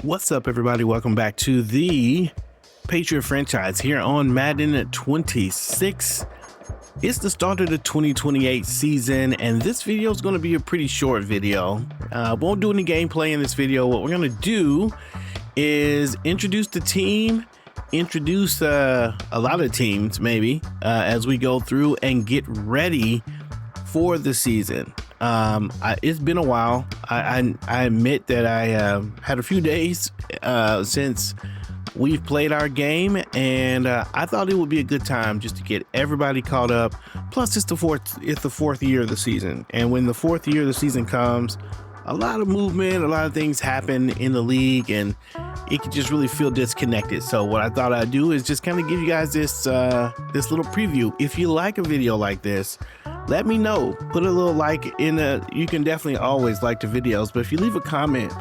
What's up, everybody? Welcome back to the Patriot franchise here on Madden 26. It's the start of the 2028 season, and this video is going to be a pretty short video. Won't do any gameplay in this video. What we're going to do is introduce the team, introduce a lot of teams maybe as we go through and get ready for the season. It's been a while. I admit that I had a few days since we've played our game, and I thought it would be a good time just to get everybody caught up. Plus, it's the fourth year of the season, and when the fourth year of the season comes, a lot of movement, a lot of things happen in the league, and it can just really feel disconnected. So what I thought I'd do is just kind of give you guys this little preview. If you like a video like this, let me know. Put a little like in you can definitely always like the videos, but if you leave a comment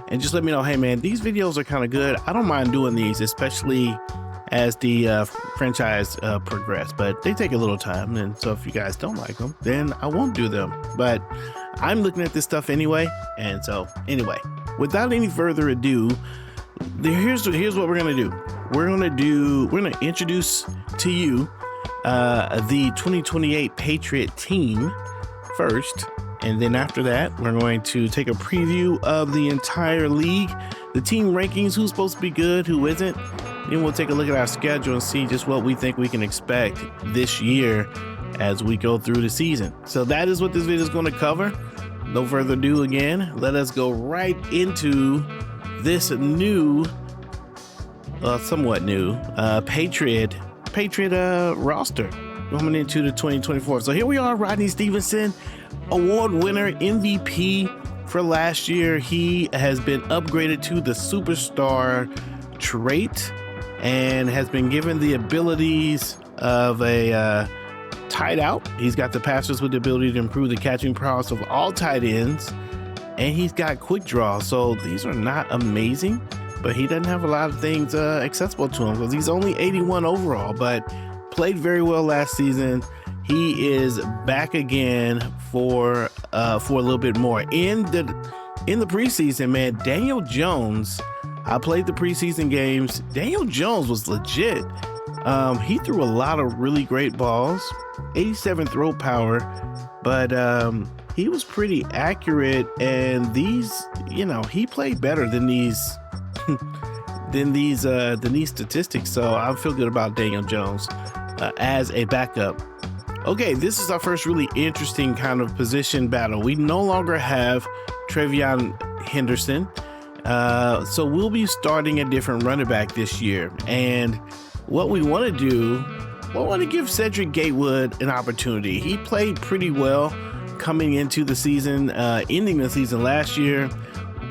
and just let me know, hey man, these videos are kind of good, I don't mind doing these, especially as the franchise progress, but they take a little time. And so if you guys don't like them, then I won't do them, but I'm looking at this stuff anyway. And so anyway, without any further ado, here's what we're gonna do. We're gonna introduce to you the 2028 Patriot team first, and then after that we're going to take a preview of the entire league, the team rankings, who's supposed to be good, who isn't. Then we'll take a look at our schedule and see just what we think we can expect this year as we go through the season. So that is what this video is going to cover. No further ado, again, let us go right into this new, somewhat new Patriot roster coming into the 2024. So here we are, Rodney Stevenson, award winner, MVP for last year. He has been upgraded to the superstar trait and has been given the abilities of a tight out. He's got the passers with the ability to improve the catching prowess of all tight ends, and he's got quick draw. So these are not amazing, but he doesn't have a lot of things accessible to him because he's only 81 overall, but played very well last season. He is back again for a little bit more in the preseason. Man, Daniel Jones, I played the preseason games. Daniel Jones was legit. He threw a lot of really great balls, 87 throw power, but he was pretty accurate. And these, he played better than these statistics. So I feel good about Daniel Jones as a backup. Okay, this is our first really interesting kind of position battle. We no longer have Trevion Henderson, so we'll be starting a different running back this year. And what we want to do, we want to give Cedric Gatewood an opportunity. He played pretty well coming into the season, ending the season last year.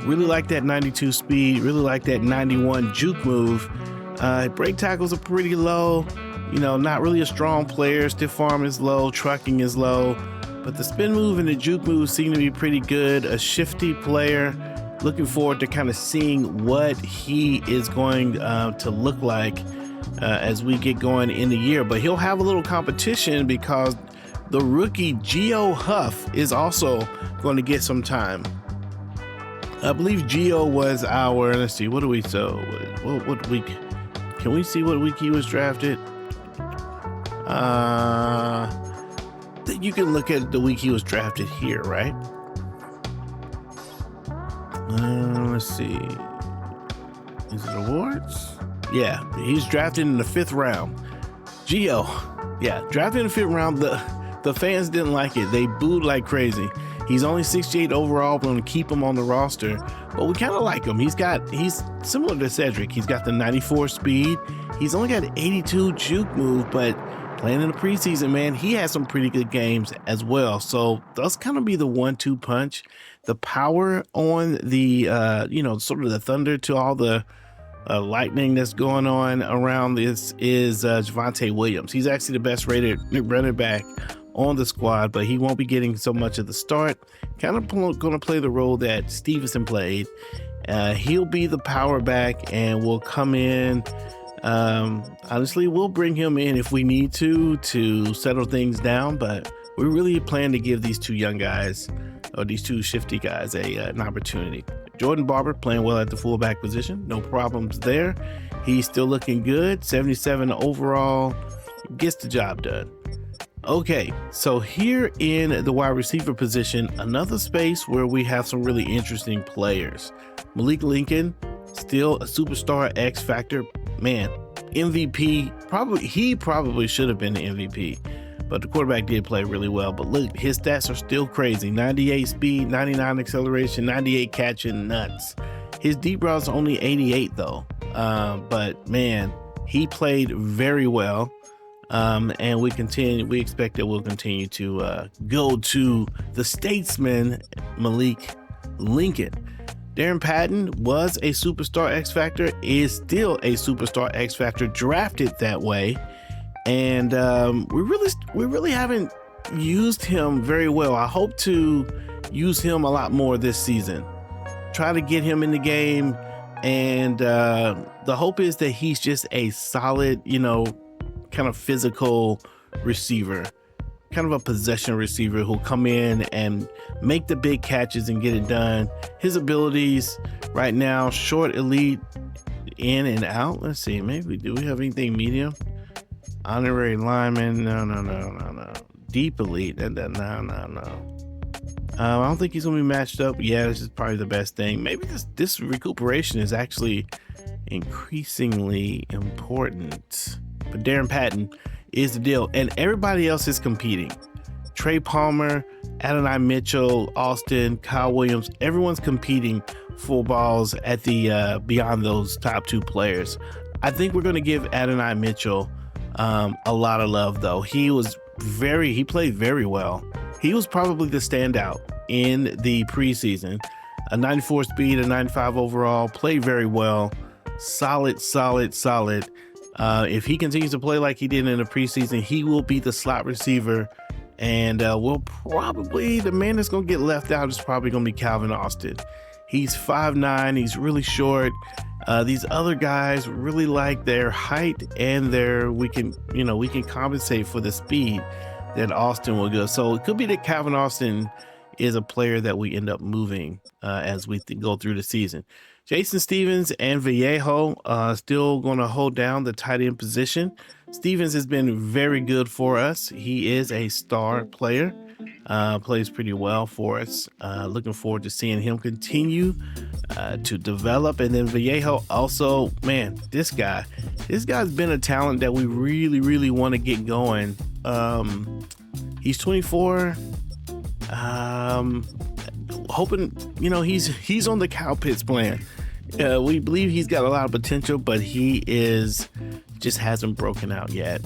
Really like that 92 speed, really like that 91 juke move. Break tackles are pretty low, not really a strong player. Stiff arm is low, trucking is low, but the spin move and the juke move seem to be pretty good. A shifty player. Looking forward to kind of seeing what he is going to look like as we get going in the year. But he'll have a little competition because the rookie Geo Huff is also going to get some time. I believe Geo was our, let's see, what week? Can we see what week he was drafted? You can look at the week he was drafted here, right? Let's see. Is it awards? Yeah, he's drafted in the 5th round. Geo, yeah, drafted in the 5th round. The fans didn't like it. They booed like crazy. He's only 68 overall. We're going to keep him on the roster, but we kind of like him. He's similar to Cedric. He's got the 94 speed. He's only got 82 juke move, but playing in the preseason, man, he has some pretty good games as well. So that's kind of be the 1-2 punch. The power on the, sort of the thunder to all the lightning that's going on around this is Javonte Williams. He's actually the best rated running back on the squad, but he won't be getting so much of the start. Kind of going to play the role that Stevenson played. He'll be the power back and will come in. Honestly, we'll bring him in if we need to settle things down, but we really plan to give these two young guys, or these two shifty guys, an opportunity. Jordan Barber playing well at the fullback position. No problems there. He's still looking good. 77 overall. Gets the job done. Okay, so here in the wide receiver position, another space where we have some really interesting players. Malik Lincoln, still a superstar X factor. Man, MVP. He probably should have been the MVP. But the quarterback did play really well. But look, his stats are still crazy. 98 speed, 99 acceleration, 98 catching, nuts. His deep routes only 88 though. But man, he played very well. And we expect that we'll continue to go to the statesman, Malik Lincoln. Darren Patton was a superstar X Factor, is still a superstar X Factor, drafted that way. And we really haven't used him very well. I hope to use him a lot more this season. Try to get him in the game, and the hope is that he's just a solid, kind of physical receiver, kind of a possession receiver who'll come in and make the big catches and get it done. His abilities right now, short, elite, in and out. Let's see, maybe do we have anything medium? Honorary lineman, no. Deep elite, no. I don't think he's gonna be matched up. Yeah, this is probably the best thing. Maybe this recuperation is actually increasingly important. But Darren Patton is the deal, and everybody else is competing. Trey Palmer, Adonai Mitchell, Austin, Kyle Williams, everyone's competing for balls at the beyond those top two players. I think we're gonna give Adonai Mitchell a lot of love though. He played very well. He was probably the standout in the preseason. A 94 speed, a 95 overall, played very well. Solid. If he continues to play like he did in the preseason, he will be the slot receiver, and the man that's gonna get left out is probably gonna be Calvin Austin. He's 5'9", he's really short. These other guys really like their height, and we can compensate for the speed that Austin will go. So it could be that Calvin Austin is a player that we end up moving as we go through the season. Jason Stevens and Vallejo still going to hold down the tight end position. Stevens has been very good for us. He is a star player, plays pretty well for us. Looking forward to seeing him continue to develop. And then Vallejo also, man, this guy's been a talent that we really want to get going. He's 24. Hoping, he's on the Cow Pits plan. We believe he's got a lot of potential, but he just hasn't broken out yet.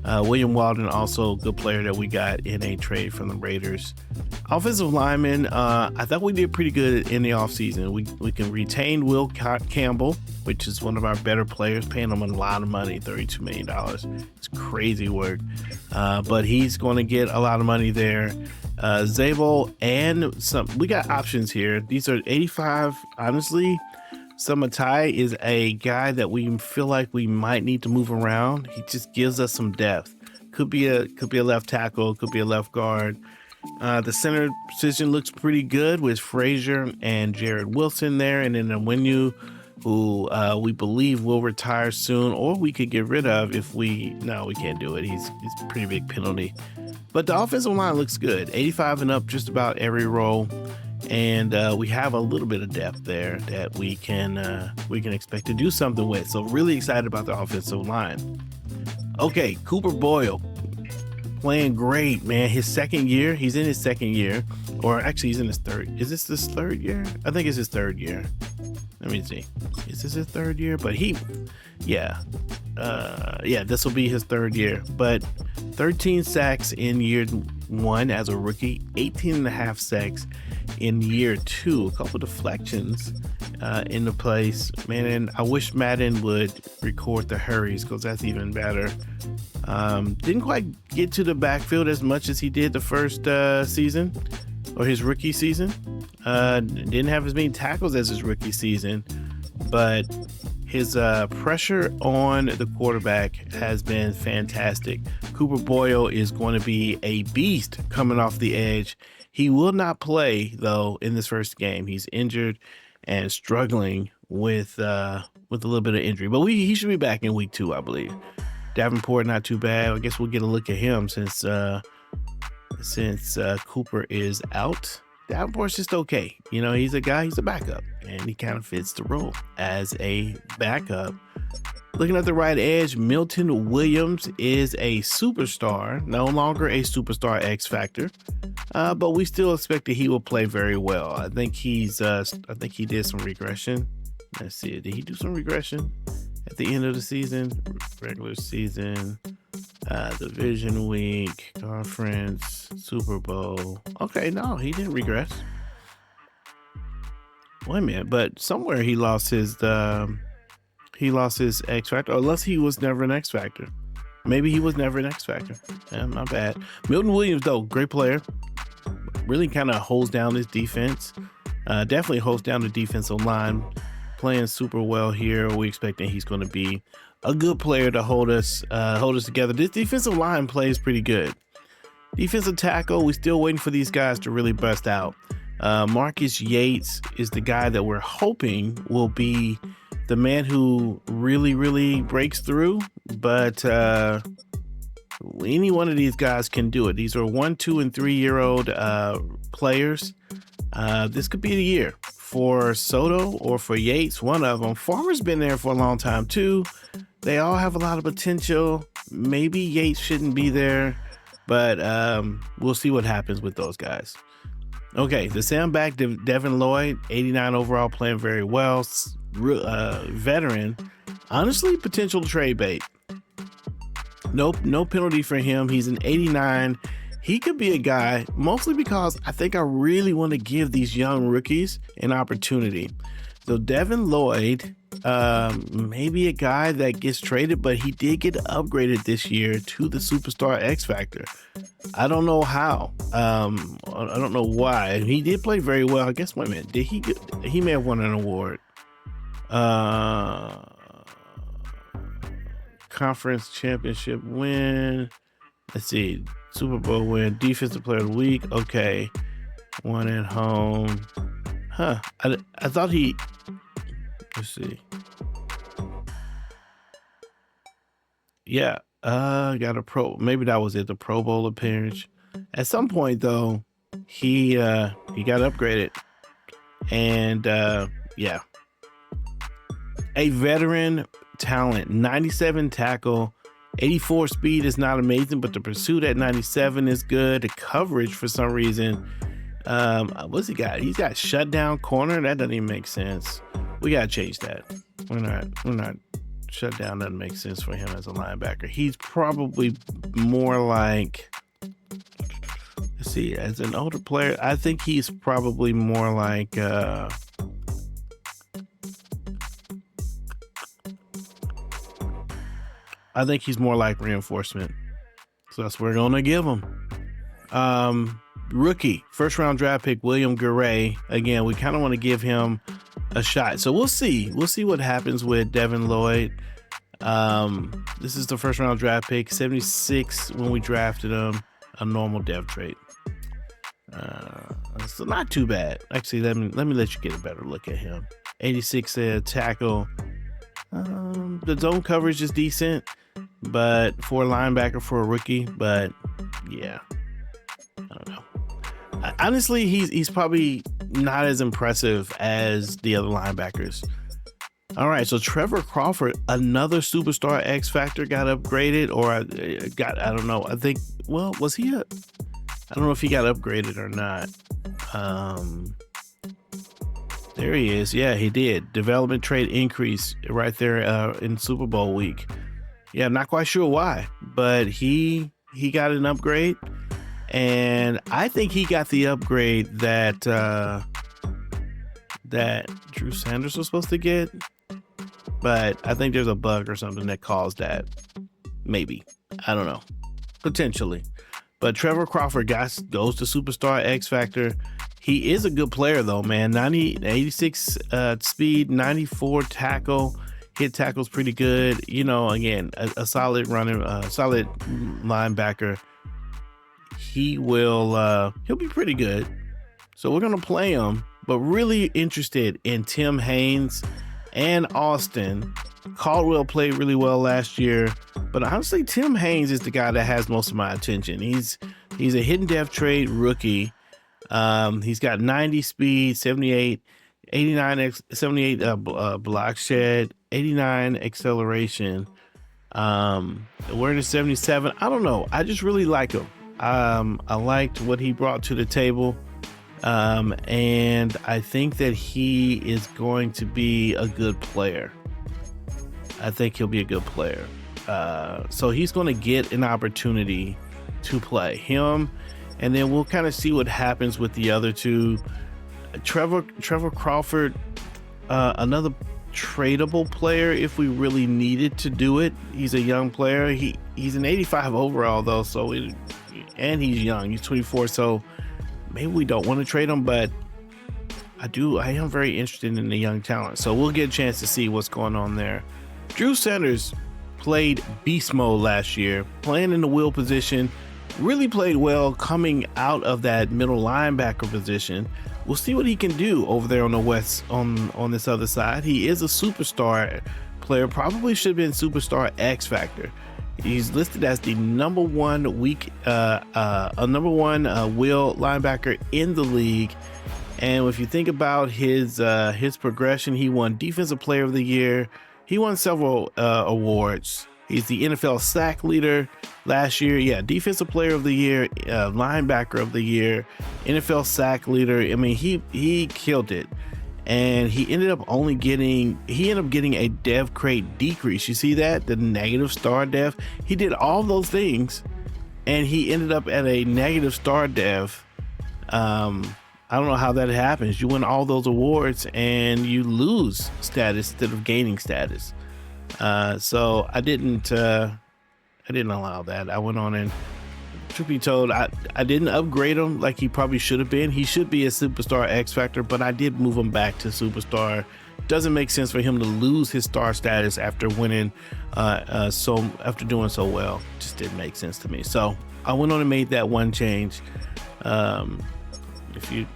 William Walden, also a good player that we got in a trade from the Raiders. Offensive lineman, I thought we did pretty good in the offseason. We can retain Will Campbell, which is one of our better players, paying him a lot of money, $32 million. It's crazy work, but he's going to get a lot of money there. Zabel and we got options here. These are 85. Honestly, Samatai is a guy that we feel like we might need to move around. He just gives us some depth. Could be a left tackle, could be a left guard. The center position looks pretty good with Frazier and Jared Wilson there, and then Nwenu, who we believe will retire soon, or we could get rid of if we can't do it. He's a pretty big penalty. But the offensive line looks good. 85 and up, just about every role. And we have a little bit of depth there that we can expect to do something with. So really excited about the offensive line. Okay, Cooper Boyle playing great, man. He's in his second year, or actually he's in his third. Is this his third year? I think it's his third year. Let me see. Is this his third year? But this will be his third year. But 13 sacks in year one as a rookie, 18 and a half sacks in year two. A couple deflections in the place, man. And I wish Madden would record the hurries, because that's even better. Didn't quite get to the backfield as much as he did the first season, or his rookie season. Didn't have as many tackles as his rookie season, but his pressure on the quarterback has been fantastic. Cooper Boyle is going to be a beast coming off the edge. He will not play, though, in this first game. He's injured, and struggling with a little bit of injury. But he should be back in week 2, I believe. Davenport, not too bad. I guess we'll get a look at him since Cooper is out. Davenport's just okay. You know, he's a backup, and he kind of fits the role as a backup. Looking at the right edge, Milton Williams is a superstar, no longer a superstar X Factor, but we still expect that he will play very well. I think he did some regression. Let's see, did he do some regression at the end of the season? Regular season, division week, conference, Super Bowl. Okay, no, he didn't regress. Wait a minute, but somewhere he lost his X Factor, unless he was never an X Factor. Maybe he was never an X Factor. Yeah, not bad. Milton Williams, though, great player. Really kind of holds down his defense. Definitely holds down the defensive line. Playing super well here. We expecting he's going to be a good player to hold us together. This defensive line plays pretty good. Defensive tackle, we're still waiting for these guys to really bust out. Marcus Yates is the guy that we're hoping will be the man who really breaks through, but any one of these guys can do it. These are 1, 2, and 3-year-old players. This could be the year for Soto or for Yates, one of them. Farmer's been there for a long time too. They all have a lot of potential. Maybe Yates shouldn't be there, but we'll see what happens with those guys. Okay, the soundback, Devin Lloyd, 89 overall, playing very well. Veteran, honestly, potential trade bait. No penalty for him. He's an 89. He could be a guy, mostly because I think I really want to give these young rookies an opportunity. So Devin Lloyd, maybe a guy that gets traded, but he did get upgraded this year to the Superstar X Factor. I don't know how. I don't know why. He did play very well. I guess, wait a minute. He may have won an award. Conference championship win. Let's see. Super Bowl win. Defensive player of the week. Okay. One at home. Huh. I thought he... Let's see. Yeah. Got a pro... Maybe that was it. The Pro Bowl appearance. At some point, though, he got upgraded. And, yeah. A veteran talent. 97 tackle. 84 speed is not amazing, but the pursuit at 97 is good. The coverage, for some reason... what's he got? He's got shutdown corner. That doesn't even make sense. We gotta change that. We're not shutdown doesn't make sense for him as a linebacker. He's probably more like, let's see, as an older player, I think he's probably more like I think he's more like reinforcement. So that's what we're gonna give him. Rookie, first round draft pick, William Garay. Again, we kind of want to give him a shot. So we'll see. We'll see what happens with Devin Lloyd. This is the first round draft pick, 76 when we drafted him, a normal dev trait. So not too bad. Actually, let me let you get a better look at him. 86 tackle. The zone coverage is decent, but for a linebacker, for a rookie, but yeah, I don't know. Honestly, he's probably not as impressive as the other linebackers. All right, so Trevor Crawford, another Superstar X Factor, got upgraded, or I don't know. I think, well, was he I don't know if he got upgraded or not. There he is. Yeah, he did. Development trade increase right there in Super Bowl week. Yeah, I'm not quite sure why, but he got an upgrade. And I think he got the upgrade that Drew Sanders was supposed to get. But I think there's a bug or something that caused that. Maybe. I don't know. Potentially. But Trevor Crawford goes to Superstar X Factor. He is a good player, though, man. 86 speed, 94 tackle. Hit tackle's pretty good. You know, again, a solid running, solid linebacker. He'll be pretty good. So we're gonna play him but really interested in Tim Haynes and Austin. Caldwell played really well last year, but honestly, Tim Haynes is the guy that has most of my attention. He's a hidden depth trade rookie. He's got 90 speed, 78, 89, 78 block shed, 89 acceleration. Awareness 77. I don't know. I just really like him. I liked what he brought to the table. And I think that he is going to be a good player. I think he'll be a good player. So he's going to get an opportunity to play him, and then we'll kind of see what happens with the other two. Trevor Crawford, another tradable player if we really needed to do it. He's a young player. He's an 85 overall though, and he's young. He's 24, so maybe we don't want to trade him, but I am very interested in the young talent, so we'll get a chance to see what's going on there. Drew Sanders played beast mode last year, playing in the wheel position, really played well coming out of that middle linebacker position. We'll see what he can do over there on the west, on this other side. He is a superstar player, probably should have been superstar X Factor. He's listed as the number one wheel linebacker in the league. And if you think about his progression, he won Defensive Player of the Year. He won several awards. He's the NFL sack leader last year. Yeah, Defensive Player of the Year, Linebacker of the Year, NFL sack leader. I mean, he killed it. And he ended up getting a dev crate decrease. You see that? The negative star dev. He did all those things, and he ended up at a negative star dev. I don't know how that happens. You win all those awards and you lose status instead of gaining status. So I didn't allow that. I went on, and truth be told, I didn't upgrade him like he probably should have been. He should be a superstar X Factor, but I did move him back to superstar. Doesn't make sense for him to lose his star status after winning, after doing so well. Just didn't make sense to me. So I went on and made that one change. If you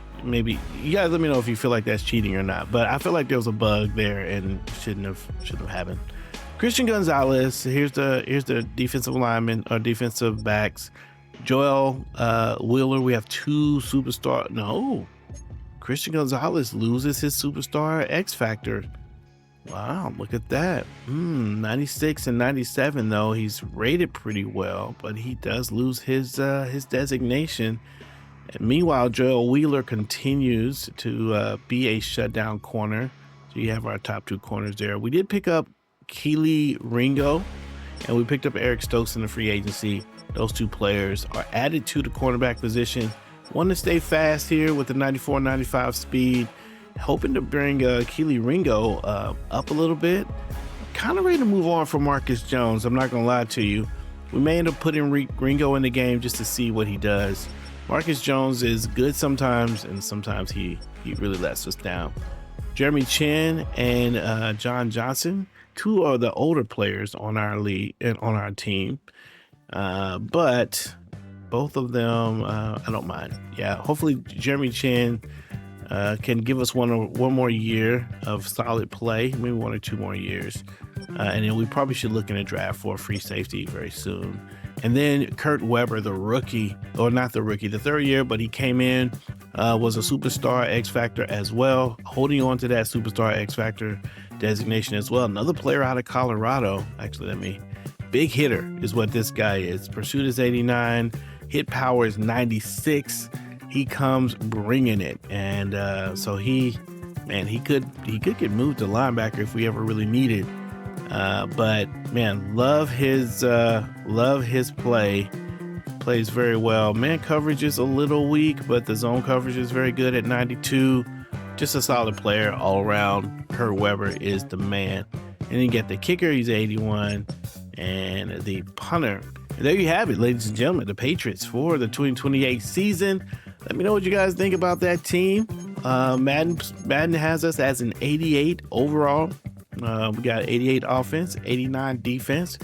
guys let me know if you feel like that's cheating or not, but I feel like there was a bug there and shouldn't have happened. Christian Gonzalez, here's the defensive lineman or defensive backs. Joel Wheeler, we have two superstar. No, Christian Gonzalez loses his superstar X Factor. Wow, look at that. 96 and 97 though. He's rated pretty well, but he does lose his designation. And meanwhile, Joel Wheeler continues to be a shutdown corner. So you have our top two corners there. We did pick up Keely Ringo, and we picked up Eric Stokes in the free agency. Those two players are added to the cornerback position. Want to stay fast here with the 94, 95 speed. Hoping to bring Keely Ringo up a little bit. Kind of ready to move on from Marcus Jones. I'm not going to lie to you. We may end up putting Ringo in the game just to see what he does. Marcus Jones is good sometimes, and sometimes he really lets us down. Jeremy Chin and John Johnson, two are the older players on our league and on our team, but both of them I don't mind. Yeah, hopefully Jeremy Chin can give us one more year of solid play, maybe 1 or 2 more years, and then we probably should look in a draft for a free safety very soon. And then Kurt Weber, the rookie, or not the rookie, the third year, but he came in, was a superstar X Factor as well, holding on to that superstar X Factor designation as well. Another player out of Colorado, actually, big hitter is what this guy is. Pursuit is 89, hit power is 96. He comes bringing it, and so he could get moved to linebacker if we ever really needed. But man, love his play. Plays very well. Man coverage is a little weak, but the zone coverage is very good at 92. Just a solid player all around. Kurt Weber is the man. And then you get the kicker, he's 81, and the punter. And there you have it, ladies and gentlemen, the Patriots for the 2028 season. Let me know what you guys think about that team. Madden has us as an 88 overall. We got 88 offense, 89 defense.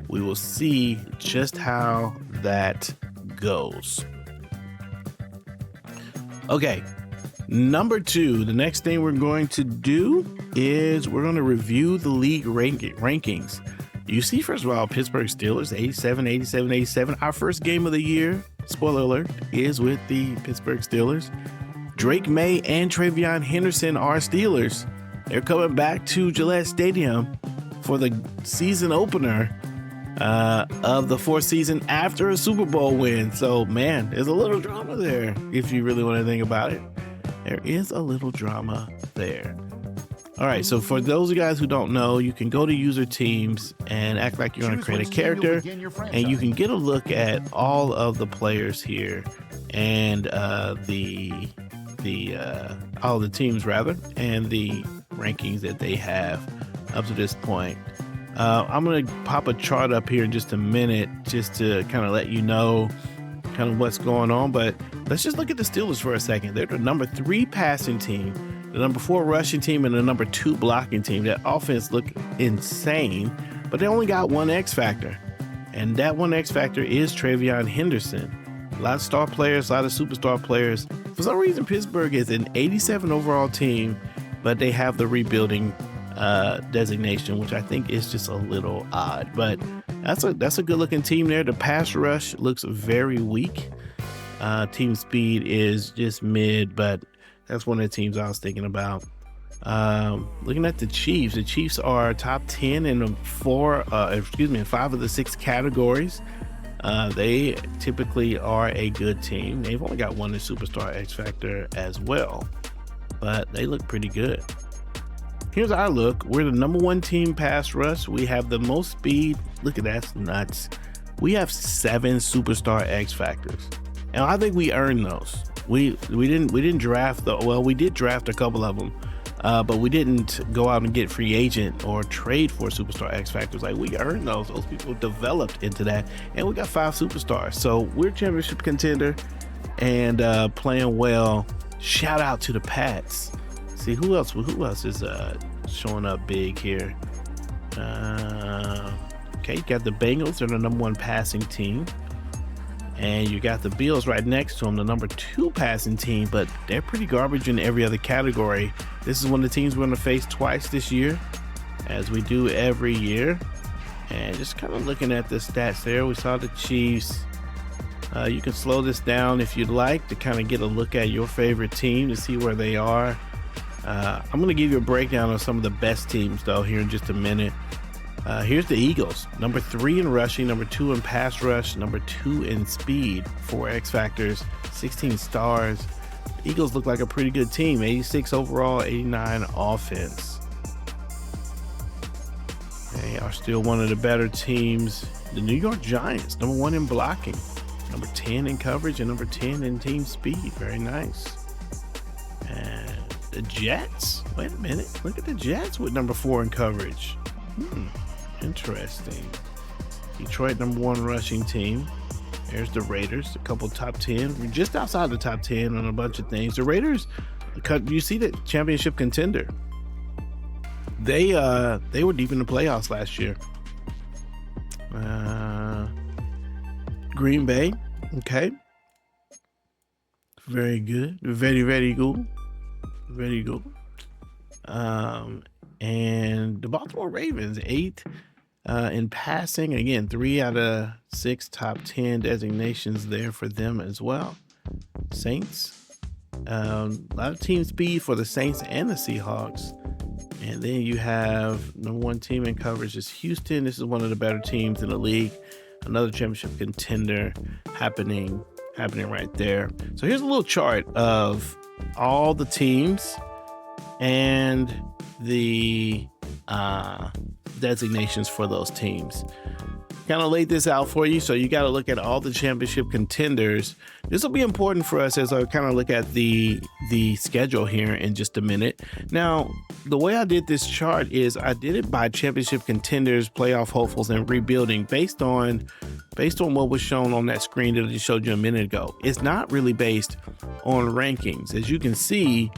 We will see just how that goes. Okay, Number 2, the next thing we're going to do is we're going to review the league rankings. You see, first of all, Pittsburgh Steelers, 87, 87, 87. Our first game of the year, spoiler alert, is with the Pittsburgh Steelers. Drake May and Travion Henderson are Steelers. They're coming back to Gillette Stadium for the season opener of the 4th season after a Super Bowl win. So, man, there's a little drama there if you really want to think about it. There is a little drama there. All right, so for those of you guys who don't know, you can go to user teams and act like you're going to create a character, and you can get a look at all of the players here and all the teams rather, and the rankings that they have up to this point. I'm going to pop a chart up here in just a minute just to kind of let you know kind of what's going on, but let's just look at the Steelers for a second. They're the number 3 passing team, the number 4 rushing team, and the number 2 blocking team. That offense look insane, but they only got one X factor, and that one X factor is Travion Henderson. A lot of star players, a lot of superstar players. For some reason, Pittsburgh is an 87 overall team, but they have the rebuilding designation, which I think is just a little odd, but that's a good looking team there. The pass rush looks very weak. Team speed is just mid, but that's one of the teams I was thinking about. Looking at the Chiefs are top 10 in 5 of the 6 categories. They typically are a good team. They've only got one superstar X Factor as well, but they look pretty good. Here's our look. We're the number 1 team pass rush. We have the most speed. Look at that, that's nuts. We have 7 superstar X Factors, and I think we earned those. We didn't draft we did draft a couple of them, but we didn't go out and get free agent or trade for superstar X Factors. Like, we earned those. Those people developed into that, and we got 5 superstars. So we're championship contender and playing well. Shout out to the Pats. See who else is showing up big here. Okay, you got the Bengals. They're the number 1 passing team. And you got the Bills right next to them, the number 2 passing team, but they're pretty garbage in every other category. This is one of the teams we're going to face twice this year, as we do every year. And just kind of looking at the stats there, we saw the Chiefs. You can slow this down if you'd like to kind of get a look at your favorite team to see where they are. I'm going to give you a breakdown of some of the best teams, though, here in just a minute. Here's the Eagles, number 3 in rushing, number 2 in pass rush, number 2 in speed, 4 X Factors, 16 stars. The Eagles look like a pretty good team, 86 overall, 89 offense. They are still one of the better teams. The New York Giants, number 1 in blocking, number 10 in coverage, and number 10 in team speed. Very nice. And the Jets, wait a minute, look at the Jets with number 4 in coverage. Interesting. Detroit, number 1 rushing team. There's the Raiders, a couple top 10. We're just outside the top 10 on a bunch of things. The Raiders, you see that championship contender. They were deep in the playoffs last year. Green Bay, okay. Very good. Very, very good. Very good. And the Baltimore Ravens, 8 in passing. Again, 3 out of 6 top 10 designations there for them as well. Saints, a lot of team speed for the Saints and the Seahawks. And then you have number 1 team in coverage is Houston. This is one of the better teams in the league. Another championship contender happening right there. So here's a little chart of all the teams and the designations for those teams. Kind of laid this out for you, so you got to look at all the championship contenders. This will be important for us as I kind of look at the schedule here in just a minute. Now, the way I did this chart is I did it by championship contenders, playoff hopefuls, and rebuilding based on what was shown on that screen that I just showed you a minute ago. It's not really based on rankings. As you can see,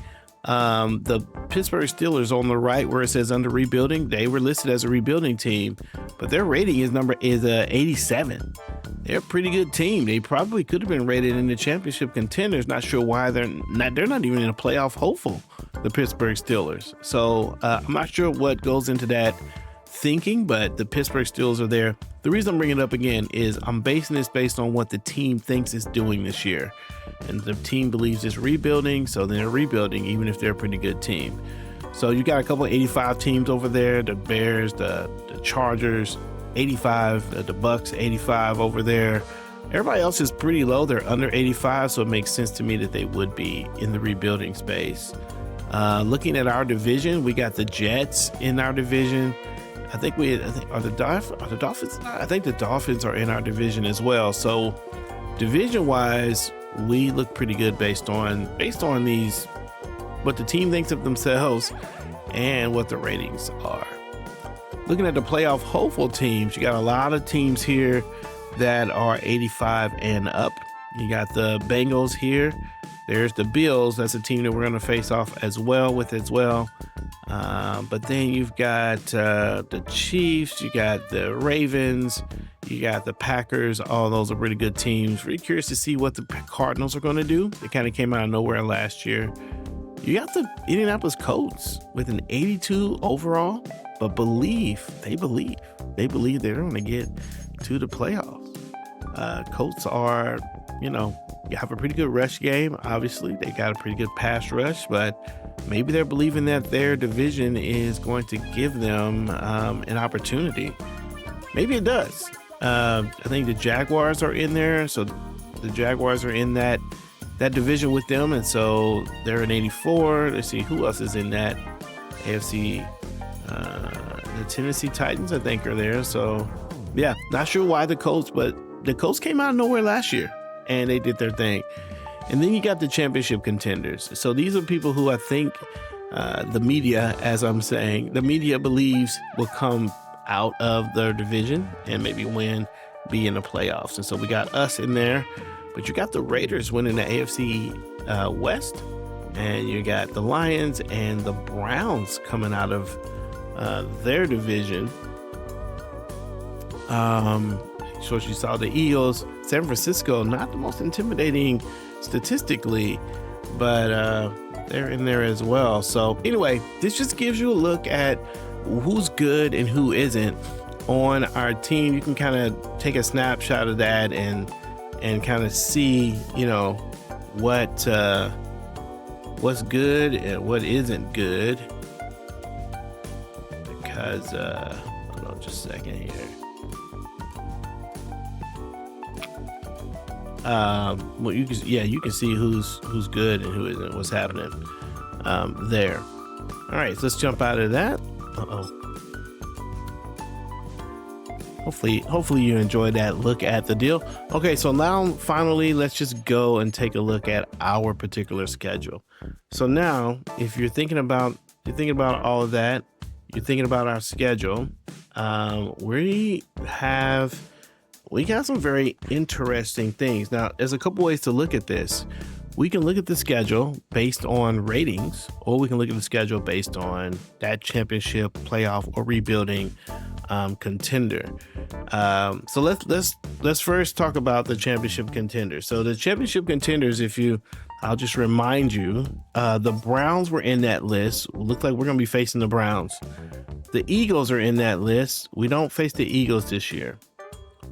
The Pittsburgh Steelers on the right, where it says under rebuilding, they were listed as a rebuilding team, but their rating is 87. They're a pretty good team. They probably could have been rated in the championship contenders. Not sure why they're not even in a playoff hopeful, the Pittsburgh Steelers. So I'm not sure what goes into that thinking, but the Pittsburgh Steelers are there. The reason I'm bringing it up again is I'm basing this based on what the team thinks it's doing this year. And the team believes it's rebuilding, so they're rebuilding even if they're a pretty good team. So you got a couple of 85 teams over there, the Bears, the Chargers, 85, the Bucks, 85 over there. Everybody else is pretty low. They're under 85, so it makes sense to me that they would be in the rebuilding space. Looking at our division, we got the Jets in our division. Are the Dolphins? I think the Dolphins are in our division as well. So division-wise, we look pretty good based on these, what the team thinks of themselves and what the ratings are. Looking at the playoff hopeful teams, you got a lot of teams here that are 85 and up. You got the Bengals here. There's the Bills. That's a team that we're going to face off as well. But then you've got the Chiefs, you got the Ravens, you got the Packers. All those are really good teams. Really curious to see what the Cardinals are going to do. They kind of came out of nowhere last year. You got the Indianapolis Colts with an 82 overall, but they believe they're going to get to the playoffs. Colts are, you have a pretty good rush game. Obviously, they got a pretty good pass rush, but maybe they're believing that their division is going to give them an opportunity. Maybe it does. I think the Jaguars are in there, so the Jaguars are in that division with them, and so they're in 84. Let's see who else is in that AFC. The Tennessee Titans, I think, are there. So, yeah, not sure why the Colts, but the Colts came out of nowhere last year, and they did their thing. And then you got the championship contenders. So these are people who I think the media, as I'm saying, the media believes will come out of their division and maybe be in the playoffs. And so we got us in there, but you got the Raiders winning the AFC West, and you got the Lions and the Browns coming out of their division. So you saw the Eagles, San Francisco, not the most intimidating statistically, but they're in there as well. So anyway, this just gives you a look at who's good and who isn't on our team. You can kind of take a snapshot of that and kind of see, what's good and what isn't good. Because hold on just a second here. Well, you can see who's good and who isn't, what's happening there. All right, so let's jump out of that. Hopefully you enjoyed that look at the deal. Okay, so now finally let's just go and take a look at our particular schedule. So now, if you're thinking about all of that, you're thinking about our schedule. We got some very interesting things. Now, there's a couple ways to look at this. We can look at the schedule based on ratings, or we can look at the schedule based on that championship, playoff, or rebuilding contender. So let's first talk about the championship contenders. So the championship contenders, I'll just remind you, the Browns were in that list. Look like we're going to be facing the Browns. The Eagles are in that list. We don't face the Eagles this year.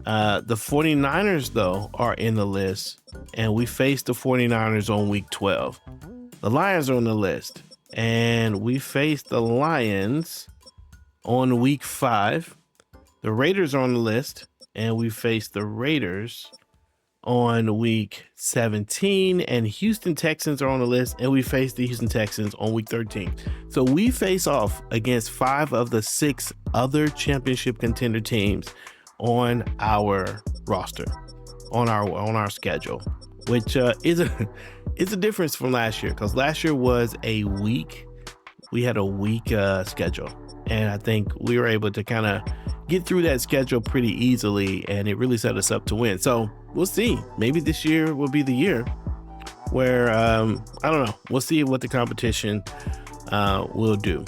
The 49ers, though, are in the list, and we face the 49ers on week 12. The Lions are on the list, and we face the Lions on week 5. The Raiders are on the list, and we face the Raiders on week 17, and Houston Texans are on the list, and we face the Houston Texans on week 13. So we face off against 5 of the 6 other championship contender teams on our roster, on our schedule, which is a difference from last year, because last year was we had a weak schedule, and I think we were able to kind of get through that schedule pretty easily, and it really set us up to win. So we'll see. Maybe this year will be the year. where I don't know. We'll see what the competition will do.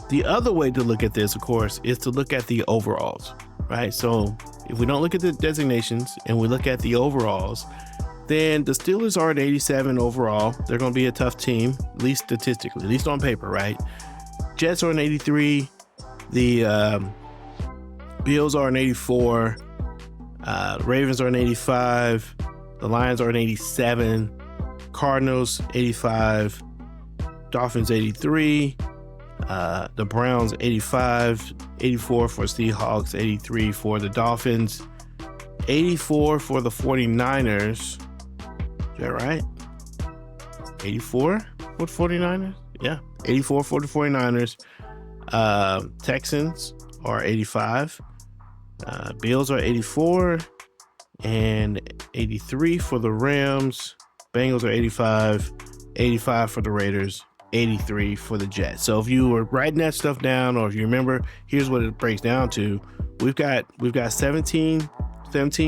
The other way to look at this, of course, is to look at the overalls, right? So if we don't look at the designations and we look at the overalls, then the Steelers are at 87 overall. They're going to be a tough team, at least statistically, at least on paper, right? Jets are an 83. The Bills are an 84. Ravens are an 85. The Lions are an 87. Cardinals 85. Dolphins 83. The Browns 85. 84 for Seahawks. 83 for the Dolphins. 84 for the 49ers. Is that right? 84 for the 49ers? Yeah. 84 for the 49ers. Texans are 85. Bills are 84. And 83 for the Rams. Bengals are 85. 85 for the Raiders. 83 for the Jets. So if you were writing that stuff down, or if you remember, here's what it breaks down to. We've got 17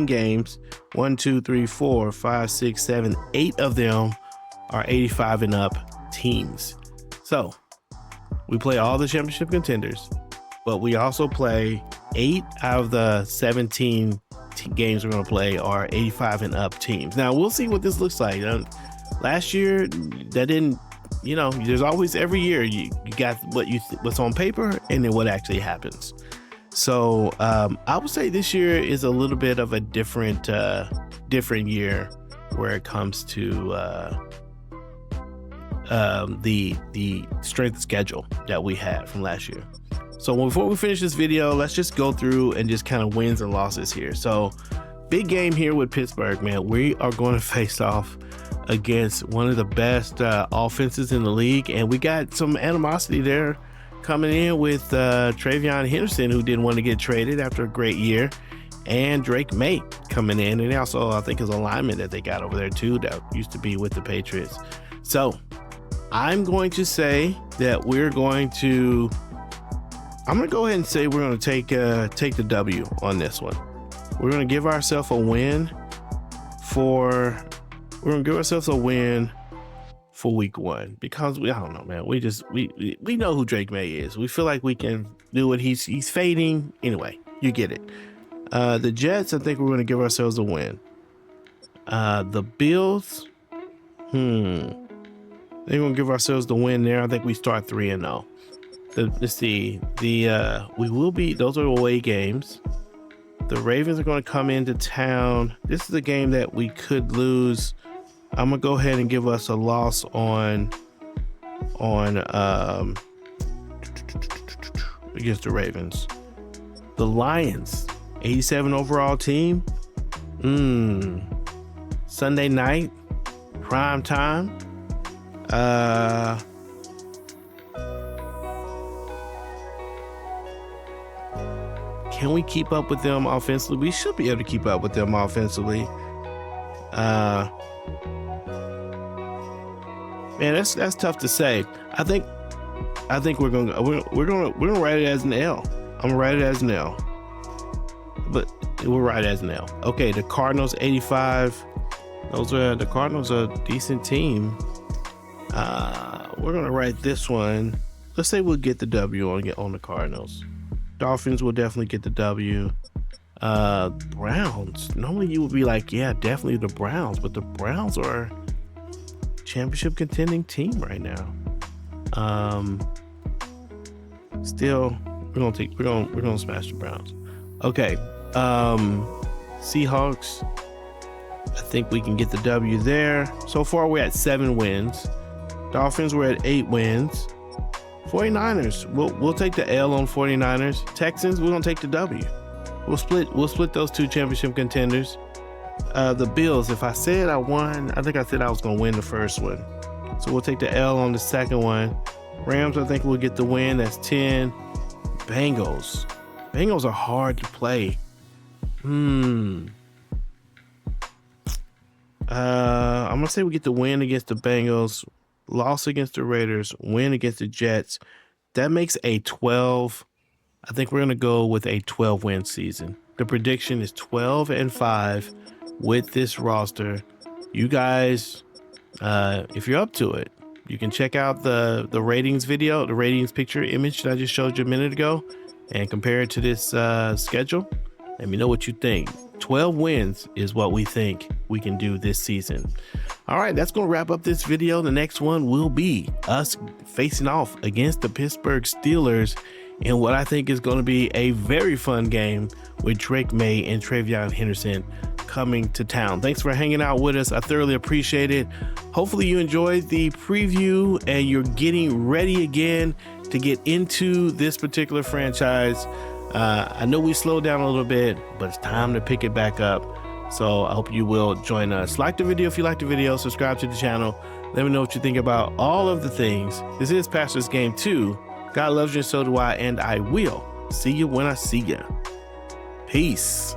games. 1, 2, 3, 4, 5, 6, 7, 8 of them are 85 and up teams. So we play all the championship contenders, but we also play 8 out of the 17 games we're going to play are 85 and up teams. Now we'll see what this looks like. Last year, that didn't, there's always, every year you got what's on paper and then what actually happens. So I would say this year is a little bit of a different year where it comes to the strength schedule that we had from last year. So before we finish this video, let's just go through and just kind of wins and losses here. So big game here with Pittsburgh, man. We are going to face off against one of the best offenses in the league, and we got some animosity there coming in with Travion Henderson, who didn't want to get traded after a great year, and Drake May coming in, and also I think his alignment that they got over there too that used to be with the Patriots. So I'm going to say that I'm going to go ahead and say we're going to take the W on this one. We're going to give ourselves a win for week 1, because I don't know, man. We know who Drake May is. We feel like we can do it. He's fading. Anyway, you get it. The Jets, I think we're going to give ourselves a win. The Bills, they're going to give ourselves the win there. I think we start 3-0. Let's see. Those are away games. The Ravens are going to come into town. This is a game that we could lose. I'm gonna go ahead and give us a loss on against the Ravens. The Lions, 87 overall team. Sunday night, prime time. Can we keep up with them offensively? We should be able to keep up with them offensively. Man, that's tough to say. I think we're gonna write it as an L. I'm gonna write it as an L. But we'll write it as an L. Okay, the Cardinals 85. The Cardinals are a decent team. We're gonna write this one. Let's say we'll get the W on the Cardinals. Dolphins will definitely get the W. Browns. Normally you would be like, yeah, definitely the Browns, but the Browns are championship contending team right now. Still, we're gonna smash the Browns. Okay. Seahawks, I think we can get the W there. So far we're at 7 wins. Dolphins, we're at 8 wins. 49ers, we'll take the L on 49ers. Texans, we're gonna take the W. We'll split those 2 championship contenders. The Bills, if I said I won, I think I said I was going to win the first one. So we'll take the L on the second one. Rams, I think we'll get the win. That's 10. Bengals are hard to play. I'm going to say we get the win against the Bengals, loss against the Raiders, win against the Jets. That makes a 12. I think we're going to go with a 12-win season. The prediction is 12-5 with this roster. You guys if you're up to it, you can check out the ratings video, the ratings picture image that I just showed you a minute ago, and compare it to this schedule. Let me know what you think. 12 wins is what we think we can do this season. All right, that's going to wrap up this video. The next one will be us facing off against the Pittsburgh Steelers in what I think is going to be a very fun game with Drake May and Travion Henderson coming to town. Thanks for hanging out with us. I thoroughly appreciate it. Hopefully you enjoyed the preview and you're getting ready again to get into this particular franchise. I know we slowed down a little bit, but it's time to pick it back up. So I hope you will join us. Like the video if you like the video, subscribe to the channel. Let me know what you think about all of the things. This is Pastor's Game 2. God loves you and so do I, and I will see you when I see you. Peace.